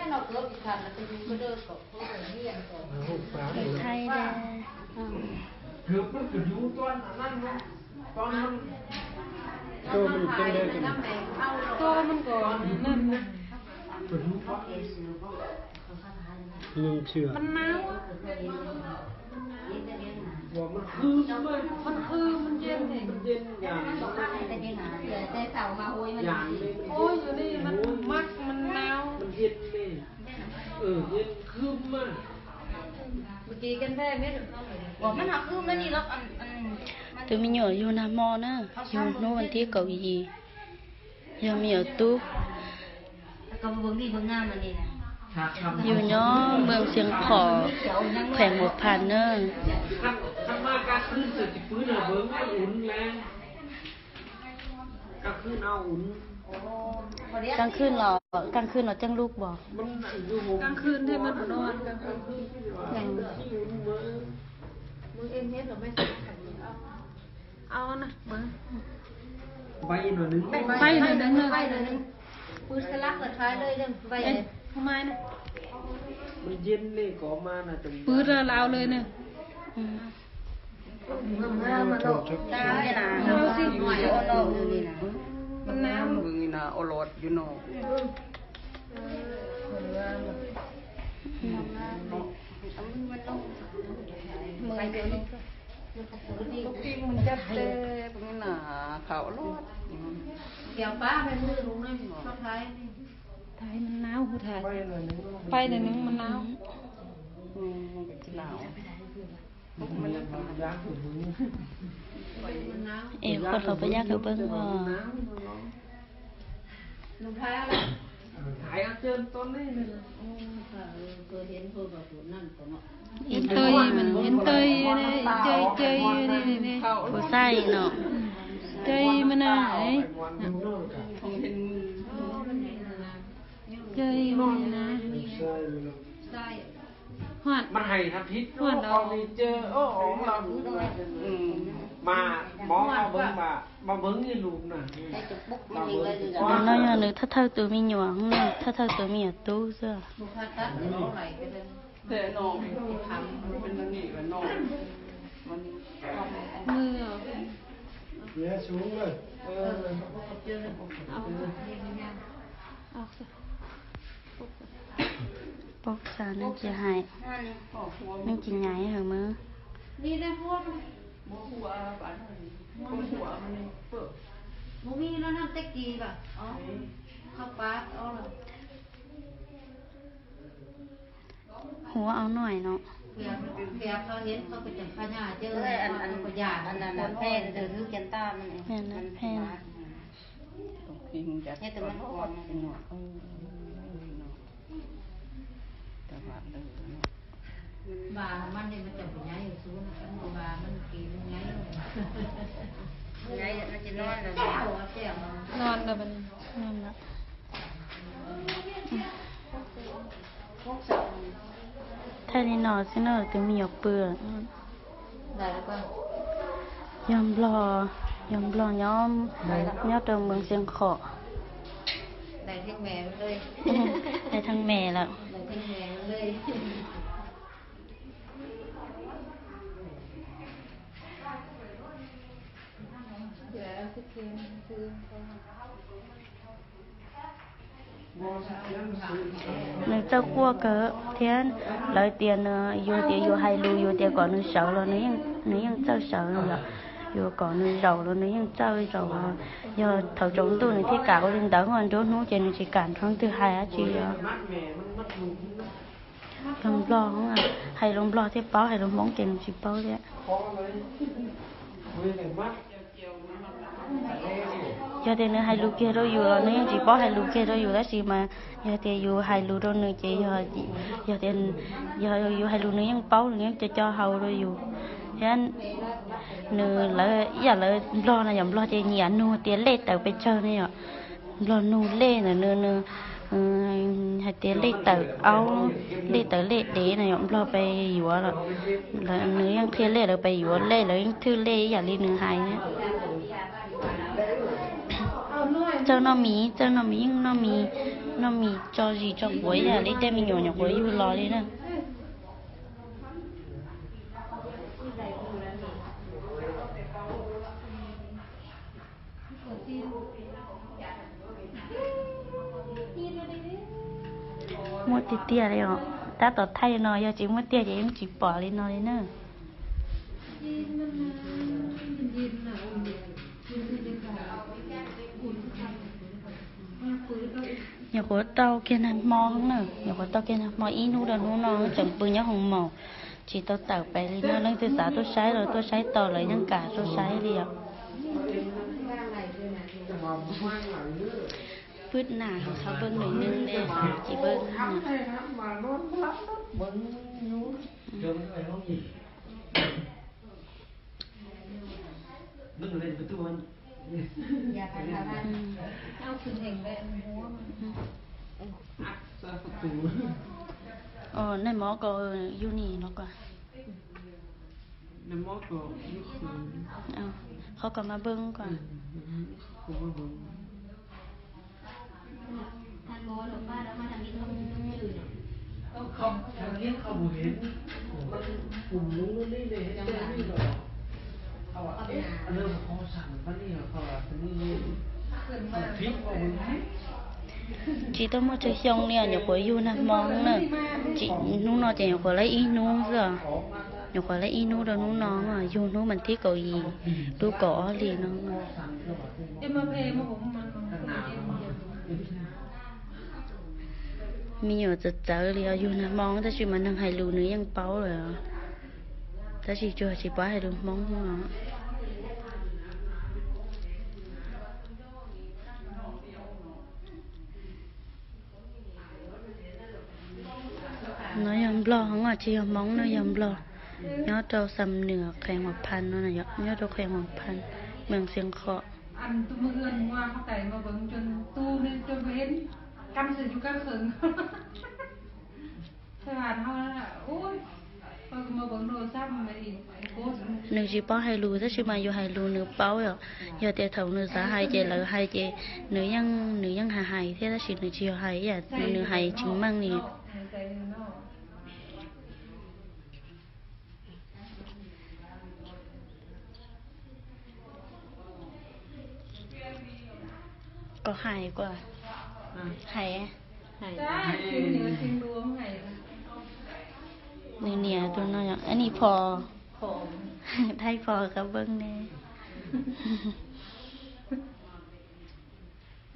ไทยเด้คือมันก็อยู่ตอนนั้นนะตอนนั้นตัวมันเป็นได้กันตัวมันก่อนนั่นนะยังเชื่อมันหนาวว่ามันคือมันเย็นเลยมันเย็นอย่างอย่างนี้โอ้ยอยู่นี่มันมักมันหนาวมันเย็นนี่เย็นคืมมากเมื่อกี้กันแพ้ไม่ถึงว่ามันหักคือมันนี่แล้วtừ mình nhỏอยู่Nam Mô nữaอยู่โน่นที่เกาหลียังมีởตู้ก็เบิ่งนี่เบิ่งงามมันนี่อยู่เนาะเมืองเชียงขอแขวงหัวพานเนอะทำมาการขึ้นเสร็จปื้นเหรอเบิ้งไม่อุ่นแรงก็ขึ้นเอาอุ่นกลางคืนเหรจังลูกบอกกลางคืนให้มันนอนกลางคืนมึงเอ็มเฮ็ดหรือไม่เอานะมึงใบหน่อยนึงใบหน่อยนึงปืนสลักเลยท้ายเลยเรื่องใบทำไมนะมันเย็นนี่ก็มานะตรงปืนเราเลยเนี่ยมาโดดตาเนี่ยนะเราสิหน่อยโอโลอยู่นี่นะมันน้ำมึงนี่นะโอโลดอยู่โน่มือเดียวนี่ลูกปิ้งมันจัดเต้เป็นหนาเขาลอดเกี่ยวป้าไปมือลุงเลยชอบท้ายมันหนาวผู้ถ่ายไปหนึ่งมันหนาวมันก็จะหนาวมันยากอยู่มึงคนเราไปยากกับเบิ้งว่าลุงท้ายอะไรถ่ายเอาเจิมต้นนี่เลยเคยเห็นคนแบบนั่นก็เนาะเห็นเตยมันเห็นเตยเนี่ยเจยนี่ผู้ใส่เนาะเจยมันน่ะเจยมันนะหอดมันให้ทับทิศหอดเราเจอของเรามาหมอมาเบิ้งมาเบิ้งนี่ลูกน่ะน้อยๆนึกถ้าเท่าตัวมีหยวงน่ะถ้าเท่าตัวมีตู้เสื้อแต่น้องทำเป็นนี่กับน้องมันมือเนี่ยสูงเลยเอาสิปกสารนั่นจะหายนั่นจะใหญ่เหรอมือนี่ได้พวกหัวบ้านหัวมันเปิดมูมีแล้วนั่นเต็กกีป่ะอ๋อข้าวปลาอ๋อหัวเอาหน่อยเนาะเพียเขาเห็นเขาไปจับขยะเจออันประหยัดอันนั้นแพนเดินคือแกนต้ามันแพนแพนให้แต่มันอ่อนเป็นหนวดบามันเนี่ยมันจะเป็นย้ายอยู่ซูนมันบามันกินย้ายมันจะนอนเลยนอนเลยมันนอนละถ้านี่นอนสิเนอจะมีหยกเปลือกได้แล้วก็ยอมรอยอมรอย้อมเติมเมืองเชียงขอได้ทั้งแม่เลยได้ทั้งแม่แล้วได้ทั้งแม่เลยนึกเจ้าขั้วเก๋เทียนเลยเตียนอยู่hai luอยู่เตียก่อนนึกเสาแล้วนึกยังเจ้าเสาแล้วอยู่ก่อนนึกrầuแล้วนึกยังเจ้าgiờ thầu trống tôiนึกที่กาก็ดึงđỡ ngon chỗนู้trênนึกchỉ cản trong thứ hai á chị lồng lo không à hay lồng lo thế bao hay lồng bóng trên chỉ bao đấy giờ thì nữa hai lu kia đâuอยู่แล้วนึกchỉ bao hai lu kia đâuอยู่แล้วสิมาgiờ thìอยู่hai lu đâuนึกchỉ giờ thì giờอยู่hai luนึกยังbaoนึกยังcho hầu đâuอยู่nên nửa là giờ là lo là nhầm lo chơi nhỉ nô tiền lệ tàuไปchơi này ạ lo nô lệ là nửa hai tiền lệ tàu áo lệ tàu lệ để này nhầm loไปอยู่là nửa ยังเทียนเล่เราไปอยู่เล่เรายังทื่อเล่อย่าเล่น1 2เนี่ยเจ้าน้องมียังน้องมี nó mì cho gì cho quấy à lấy đem mì nhỏ nhỏ quấy vô lò đi nè mua tít tia đây ạ ta tọt thay nó giờ chỉ mua tia thì em chỉ bỏ lên nó đấy nè nhiều của tao kia là mò không nè nhiều của tao kia là mò ít nú đàn nú nó chẳng bự nhá hồng màu chỉ tao tạo bài lên nó lên từ xã tôi sái rồi tôi sái tao lấy những cả tôi sái đi ạ bứt nàเขาเบิ่งหน่อยนึงเด้chỉเบิ่งน่ะ mà nó lắm đó bận nhú trường này không gì đứng lên với tôiอยากทำเอาคืนเองได้หัวมัน sao phát tù ในหมอก็อยู่นี่เนาะก่อน nên mót rồi lúc เขาก็มาเบิ่งก่อน không có vững ท่านหมอหรือป้าแล้วมาทางนี้ต้องจืด không thằng biết không hiểu nó cùng nó đi để hết trơn đi rồiเขาว่าเอ๊ะเริ่มคอสั่นปะเนี่ยเขาว่าปะนี่พริกว่ามันพริก chị tôi mua chơi xong nè nhiều của yêu nè mong nè chị nú nó chỉ nhiều của lấy ít nú rồi nhiều của lấy ít nú rồi nú nó mà yêu nú mình thích cầu gì đu cỏ liền nó em mà về mà cũng mìnhมีอยู่จะเจอเลยอยู่นะมองแต่ชีมันยังให้รู้เนื้อยังเป้าเลยแต่ชีจัวชีป้าให้รู้มองหัวnó yếm bò không à chỉ móng nó yếm bò nhớ trâu sầm nửa khen 1,000 nó này nhớ trâu khen 1,000 เมืองเสียงเคาะ อันตัวมือเอื้อนว่าเขาไก่มาเบิ่งจนตู้นี่จนเห็นกันเสืออยู่กันเขิงสถานเขาแล้วล่ะโอ้ยพอมาเบิ่งโดนซ้ำมาอีกโคตร นึกchỉ bao hai lù thế chỉ màอยู่hai lùนึกbao rồi giờแต่thầuนึกgiá hai chè lỡ hai chèนึกยังhai thế là chỉนึกchiều hai àนึกhai chứng mang nè ใจเนาะ có haiกว่าhai จ้าจริงเหนือจริงรวมไง นี่เนี่ยตัวน้อยอันนี้พอ ผม ได้พอกับเบิ้งแน่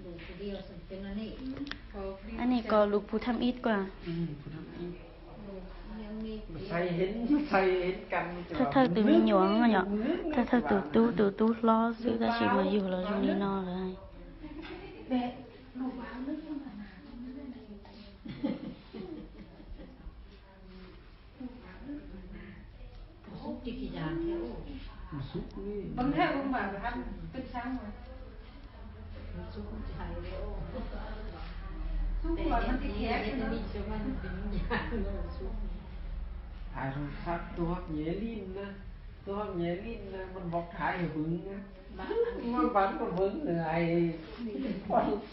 ดูเดียวสันเป็นอันนี้ อันนี้ก็ลูกผู้ทำอิฐกว่า ยังมี ใส่เห็นกัน ถ้าเธอตื่นมีหยวงอ่ะเนี่ยถ้าเธอตื่นตู้ล้อซื้อก็ชิมาอยู่แล้วอยู่นี่นอเลย ซุปที่กี่อย่างเท่า ซุปนี่ บางแทบบางแบบทำเป็นช้างมา ซุปไทยแล้ว ทุก แต่ วัน ยั มัน ง ที่ ที่ แข็ แค่ ง จะมีชาวบ้านเป็นอย่างซุป ถ่ายโทรศัพท์ตัวแย่ลิ้นนะตัวแย่ลิ้นนะมันบอกถ่ายให้บึ้งนะมันบันมันบึ้งเหนื่อย